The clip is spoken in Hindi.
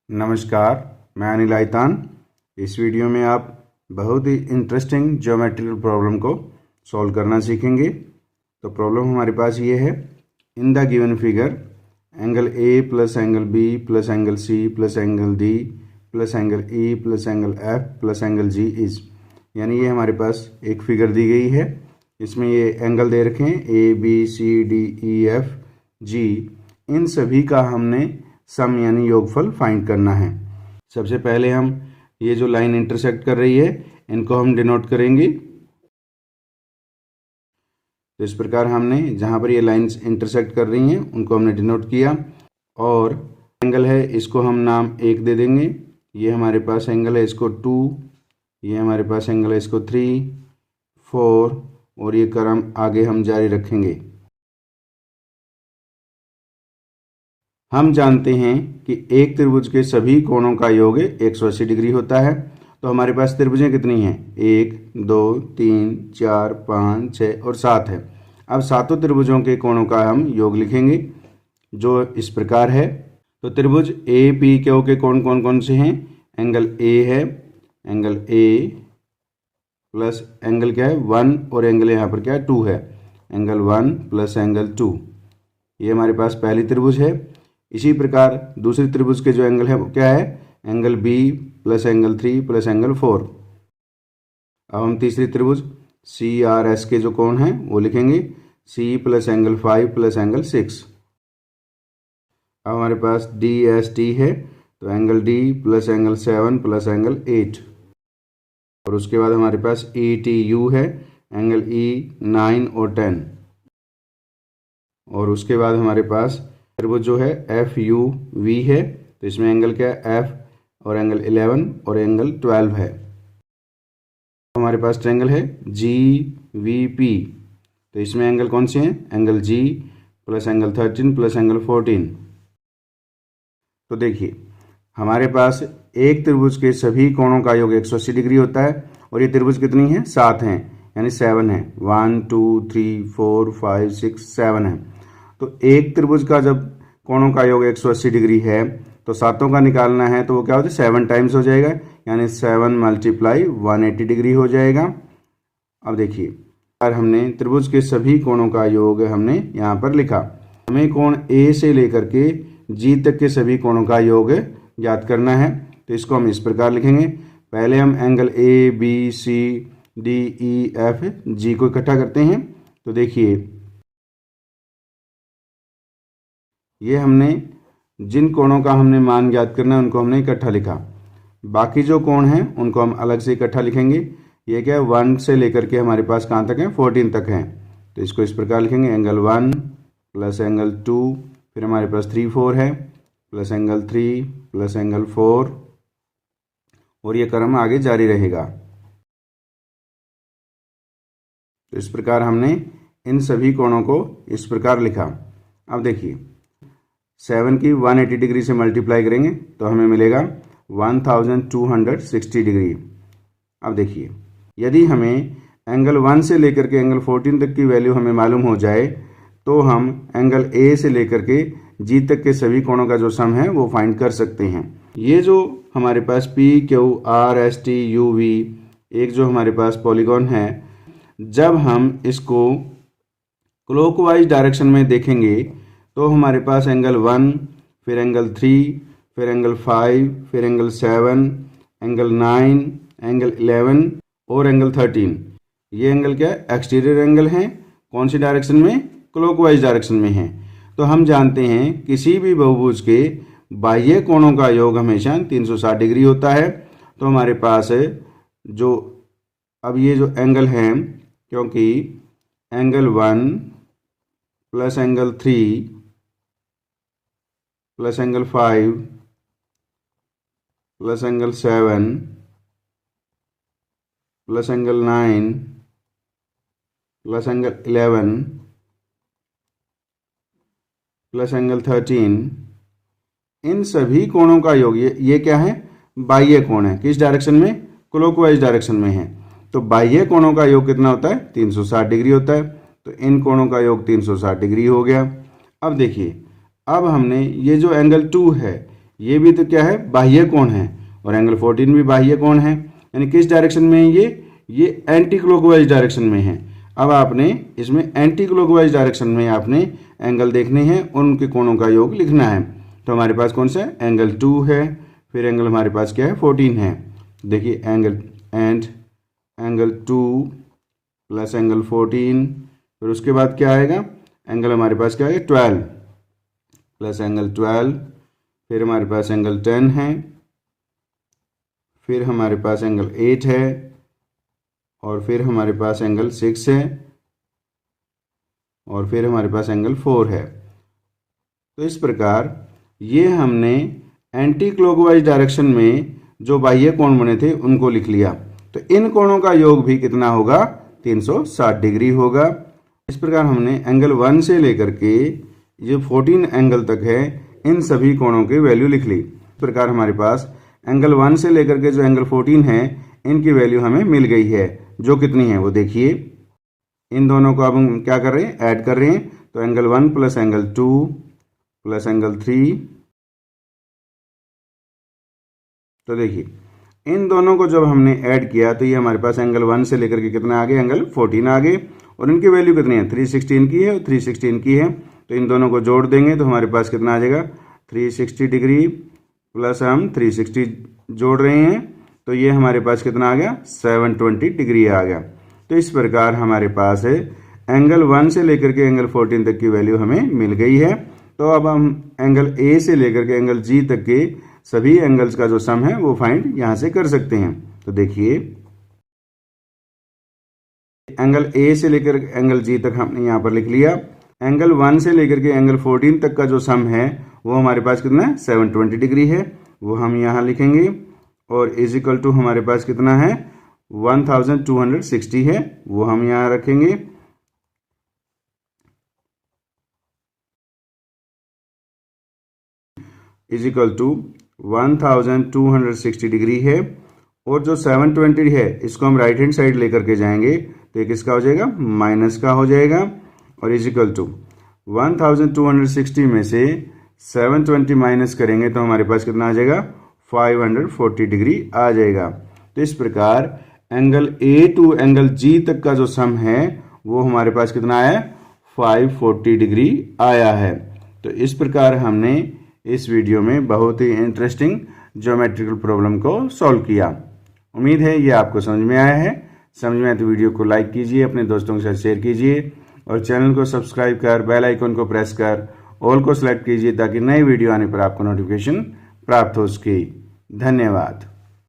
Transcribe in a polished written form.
नमस्कार, मैं अनिल आइतान। इस वीडियो में आप बहुत ही इंटरेस्टिंग ज्योमेट्रिकल प्रॉब्लम को सॉल्व करना सीखेंगे। तो प्रॉब्लम हमारे पास ये है, in the given figure angle A plus angle B plus angle C plus angle D plus angle E plus angle F plus angle G is, यानी ये हमारे पास एक फिगर दी गई है। इसमें ये एंगल दे रखे हैं A B C D E F G, इन सभी का हमने सम यानी योगफल फाइंड करना है। सबसे पहले हम ये जो लाइन इंटरसेक्ट कर रही है इनको हम डिनोट करेंगे। तो इस प्रकार हमने जहाँ पर ये लाइंस इंटरसेक्ट कर रही हैं उनको हमने डिनोट किया, और एंगल है इसको हम नाम 1 दे देंगे। ये हमारे पास एंगल है इसको 2, ये हमारे पास एंगल है इसको 3, 4, और ये क्रम आगे हम जारी रखेंगे। हम जानते हैं कि एक त्रिभुज के सभी कोणों का योग 180 डिग्री होता है। तो हमारे पास त्रिभुजें कितनी हैं? 1, 2, 3, 4, 5, 6 और 7 है। अब सातों त्रिभुजों के कोणों का हम योग लिखेंगे, जो इस प्रकार है। तो त्रिभुज ए पी क्यू के कोण कौन कौन से हैं? एंगल ए है, एंगल ए प्लस एंगल क्या है 1, और एंगल यहाँ पर क्या है 2 है, एंगल 1 प्लस एंगल 2। ये हमारे पास पहली त्रिभुज है। इसी प्रकार दूसरी त्रिभुज के जो एंगल है वो क्या है? Angle B plus angle 3 plus angle 4। अब हम तीसरी त्रिभुज सी आर एस के जो कोण हैं वो लिखेंगे, C plus angle 5 plus angle 6। अब हमारे पास डी एस टी है, तो angle D plus angle 7 plus angle 8। और उसके बाद हमारे पास ई टी यू है, एंगल ई 9 और 10। और उसके बाद हमारे पास त्रिभुज जो है एफ यू वी है, तो इसमें एंगल क्या है एफ और एंगल 11 और एंगल 12 है। हमारे पास ट्रायंगल है जी वी पी, तो इसमें एंगल कौन से हैं? Angle G plus angle 13 plus angle 14। तो देखिए हमारे पास एक त्रिभुज के सभी कोणों का योग 180 डिग्री होता है, और ये त्रिभुज कितनी है? 7 हैं, यानी 7 है। 1 2 3 4 5 6 7 है। तो एक त्रिभुज का जब कोणों का योग 180 डिग्री है तो सातों का निकालना है, तो वो क्या होता है 7 टाइम्स हो जाएगा, यानी 7 मल्टीप्लाई 180 डिग्री हो जाएगा। अब देखिए यार, हमने त्रिभुज के सभी कोणों का योग हमने यहाँ पर लिखा। हमें कोण ए से लेकर के जी तक के सभी कोणों का योग ज्ञात करना है। तो इसको हम इस प्रकार लिखेंगे। पहले हम angle A B C D E F G को इकट्ठा करते हैं। तो देखिए ये हमने जिन कोणों का हमने मान ज्ञात करना है उनको हमने इकट्ठा लिखा। बाकी जो कोण हैं उनको हम अलग से इकट्ठा लिखेंगे। ये क्या है 1 से लेकर के हमारे पास कहाँ तक है? 14 तक हैं। तो इसको इस प्रकार लिखेंगे, एंगल 1 प्लस एंगल 2, फिर हमारे पास 3 4 है, प्लस एंगल 3 प्लस एंगल 4, और ये क्रम आगे जारी रहेगा। तो इस प्रकार हमने इन सभी कोणों को इस प्रकार लिखा। अब देखिए 7 की 180 डिग्री से मल्टीप्लाई करेंगे तो हमें मिलेगा 1260 डिग्री। अब देखिए यदि हमें एंगल 1 से लेकर के एंगल 14 तक की वैल्यू हमें मालूम हो जाए, तो हम एंगल ए से लेकर के जी तक के सभी कोणों का जो सम है वो फाइंड कर सकते हैं। ये जो हमारे पास P Q R S T U V एक जो हमारे पास पॉलीगॉन है, जब हम इसको क्लॉकवाइज डायरेक्शन में देखेंगे तो हमारे पास एंगल 1, फिर एंगल 3, फिर एंगल 5, फिर एंगल 7, एंगल 9, एंगल 11 और एंगल 13। ये एंगल क्या है? एक्सटीरियर एंगल हैं। कौन सी डायरेक्शन में? क्लॉकवाइज डायरेक्शन में हैं। तो हम जानते हैं किसी भी बहुभुज के बाह्य कोणों का योग हमेशा 360 डिग्री होता है। तो हमारे पास जो अब ये जो एंगल हैं, क्योंकि angle 1 plus angle 3 plus angle 5 plus angle 7 plus angle 9 plus angle 11 plus angle 13, इन सभी कोणों का योग ये क्या है? बाह्य कोण है। किस डायरेक्शन में? क्लॉकवाइज डायरेक्शन में है। तो बाह्य कोणों का योग कितना होता है? 360 डिग्री होता है। तो इन कोणों का योग 360 डिग्री हो गया। अब देखिए अब हमने ये जो एंगल 2 है ये भी तो क्या है, बाह्य कोण है, और एंगल 14 भी बाह्य कोण है। यानी किस डायरेक्शन में है ये एंटी क्लॉकवाइज डायरेक्शन में है। अब आपने इसमें एंटी क्लॉकवाइज डायरेक्शन में आपने एंगल देखने हैं, उनके कोणों का योग लिखना है। तो हमारे पास कौन सा है, एंगल 2 है, फिर एंगल हमारे पास क्या है, 14 है। देखिए एंगल 2 प्लस एंगल 14, फिर उसके बाद क्या आएगा, एंगल हमारे पास क्या है, 12 प्लस एंगल 12, फिर हमारे पास एंगल 10 है, फिर हमारे पास एंगल 8 है, और फिर हमारे पास एंगल 6 है, और फिर हमारे पास एंगल 4 है। तो इस प्रकार ये हमने एंटी क्लॉकवाइज डायरेक्शन में जो बाह्य कोण बने थे उनको लिख लिया। तो इन कोणों का योग भी कितना होगा, 360 डिग्री होगा। इस प्रकार हमने एंगल 1 से लेकर के ये 14 एंगल तक है, इन सभी कोणों की वैल्यू लिख ली। इस प्रकार हमारे पास एंगल 1 से लेकर के जो एंगल 14 है इनकी वैल्यू हमें मिल गई है। जो कितनी है वो देखिए, इन दोनों को अब हम क्या कर रहे हैं, ऐड कर रहे हैं। तो angle 1 plus angle 2 plus angle 3, तो देखिए इन दोनों को जब हमने ऐड किया तो ये हमारे पास एंगल 1 से लेकर के कितना आ गया, एंगल 14 आ गए, और इनकी वैल्यू कितनी है, 316 की है और 316 की है। तो इन दोनों को जोड़ देंगे तो हमारे पास कितना आ जाएगा, 360 डिग्री प्लस हम 360 जोड़ रहे हैं तो ये हमारे पास कितना आ गया, 720 डिग्री आ गया। तो इस प्रकार हमारे पास है एंगल 1 से लेकर के एंगल 14 तक की वैल्यू हमें मिल गई है। तो अब हम एंगल ए से लेकर के एंगल जी तक के सभी एंगल्स का जो सम है वो फाइंड यहां से कर सकते हैं। तो देखिए एंगल ए से लेकर एंगल जी तक हमने यहाँ पर लिख लिया। एंगल 1 से लेकर के एंगल 14 तक का जो सम है वो हमारे पास कितना है, 720 डिग्री है, वो हम यहाँ लिखेंगे। और इज इक्वल टू हमारे पास कितना है, 1260 है, वो हम यहाँ रखेंगे। इज इक्वल टू 1260 डिग्री है, और जो 720 है इसको हम राइट हैंड साइड लेकर के जाएंगे तो ये किसका हो जाएगा, माइनस का हो जाएगा। और इज इक्वल टू 1260 में से 720 माइनस करेंगे तो हमारे पास कितना आ जाएगा, 540 डिग्री आ जाएगा। तो इस प्रकार angle A to angle G तक का जो सम है वो हमारे पास कितना आया, 540 डिग्री आया है। तो इस प्रकार हमने इस वीडियो में बहुत ही इंटरेस्टिंग ज्योमेट्रिकल प्रॉब्लम को सॉल्व किया। उम्मीद है ये आपको समझ में आया है। समझ में आए तो वीडियो को लाइक कीजिए, अपने दोस्तों के साथ शेयर कीजिए, और चैनल को सब्सक्राइब कर बेल आइकन को प्रेस कर ऑल को सिलेक्ट कीजिए ताकि नई वीडियो आने पर आपको नोटिफिकेशन प्राप्त हो सके। धन्यवाद।